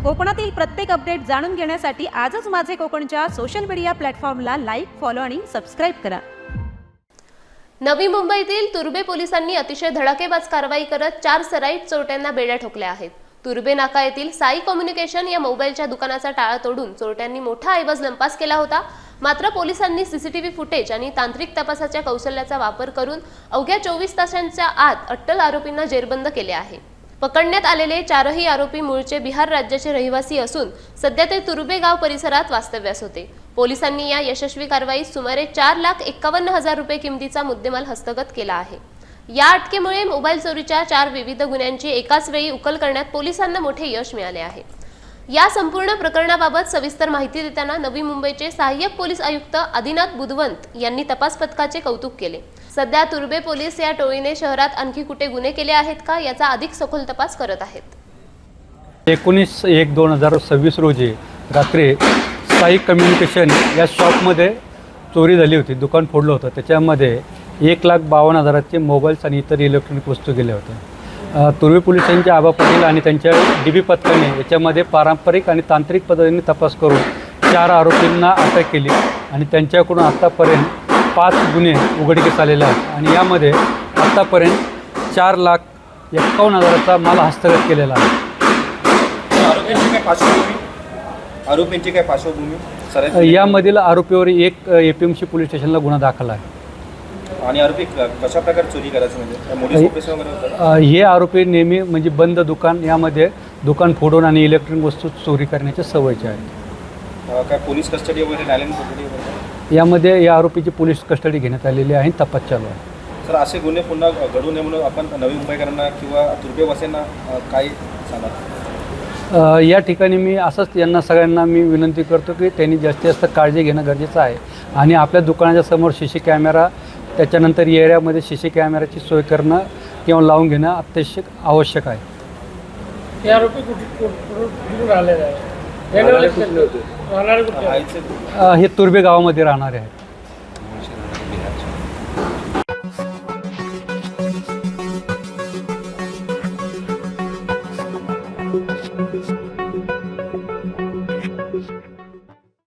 कोकणातील प्रत्येक अपडेट जाणून घेण्यासाठी आजच माझे कोकणच्या सोशल मीडिया प्लॅटफॉर्मला लाईक, फॉलो आणि सबस्क्राईब करा। नवी मुंबईतील तुर्भे पोलिसांनी अतिशय धडाकेबाज कारवाई करत 4 सराईत चोरट्यांना बेड्या ठोकल्या आहेत। तुर्भे नाका येथील साई कम्युनिकेशन या मोबाईलच्या दुकानाचा टाळा तोडून चोरट्यांनी मोठा ऐवज लंपास केला होता। मात्र पोलिसांनी सीसीटीव्ही फुटेज आणि तांत्रिक तपासाच्या कौशल्याचा वापर करून अवघ्या 24 तासांच्या आत अट्टल आरोपींना जेरबंद केले आहे। पकडण्यात आलेले 4ही आरोपी मूळचे बिहार राज्याचे रहिवासी असून सध्या ते तुर्भे गाव परिसरात वास्तव्यास होते। पोलिसांनी या यशस्वी कारवाईत सुमारे 4,51,000 रुपये किमतीचा मुद्देमाल हस्तगत केला आहे। या अटकेमुळे मोबाईल चोरीच्या 4 विविध गुन्ह्यांची एकाच वेळी उकल करण्यात पोलिसांना मोठे यश मिळाले आहे। या संपूर्ण प्रकरणाबाबत सविस्तर माहिती देताना नवी मुंबईचे सहाय्यक पोलीस आयुक्त आदिनाथ बुधवंत यांनी तपास पथकाचे कौतुक केले। सध्या तुर्भे पोलीस या टोळीने शहरात आणखी कुठे गुन्हे केले आहेत का याचा अधिक सखोल तपास करत आहेत। 19/1/2026 रोजी रात्री साई कम्युनिकेशन या शॉपमध्ये चोरी झाली होती। दुकान फोडलं होतं। त्याच्यामध्ये 1,52,000चे मोबाईल्स आणि इतर इलेक्ट्रॉनिक वस्तू गेल्या होत्या। तुर्भे पोलिसांच्या आबा पाटील आणि त्यांच्या DB पथकाने याच्यामध्ये पारंपरिक आणि तांत्रिक पद्धतीने तपास करून 4 आरोपींना अटक केली आणि त्यांच्याकडून आत्तापर्यंत 5 गुन्हे उघडकीस आलेले आहेत आणि यामध्ये आत्तापर्यंत 4,51,000चा माल हस्तगत केलेला आहे। आरोपींची काय पार्श्वभूमी? यामधील आरोपीवर एक APMC पोलीस स्टेशनला गुन्हा दाखल आहे। आणि आरोपी कशा प्रकारे चोरी करायचं म्हणजे मोठी ऑपरेशन वगैरे होतं? हे आरोपी नेहमी म्हणजे बंद दुकान यामध्ये दुकान फोडून आणि इलेक्ट्रॉनिक वस्तू चोरी करण्याच्या सवयीचे आहेत। काय पोलीस कस्टडी वगैरे न्यायालयीन कोठडी वगैरे? यामध्ये या आरोपीची पोलीस कस्टडी घेण्यात आलेली आहे। तपास चालू आहे। सर, असे गुन्हे पुन्हा घडू नये म्हणून आपण नवी मुंबईकरांना किंवा तुर्भेवासीयांना काय सांगा? या ठिकाणी मी असंच यांना सगळ्यांना मी विनंती करतो की त्यांनी जास्तीत जास्त काळजी घेणं गरजेचं आहे आणि आपल्या दुकानाच्या समोर CC कॅमेरा, त्याच्यानंतर एरियामध्ये CC कॅमेराची सोय करणं किंवा लावून घेणं अत्यावश्यक आवश्यक आहे। हे आरोपी कुठून आलेले आहे? हे तुर्भे गावामध्ये राहणारे आहेत।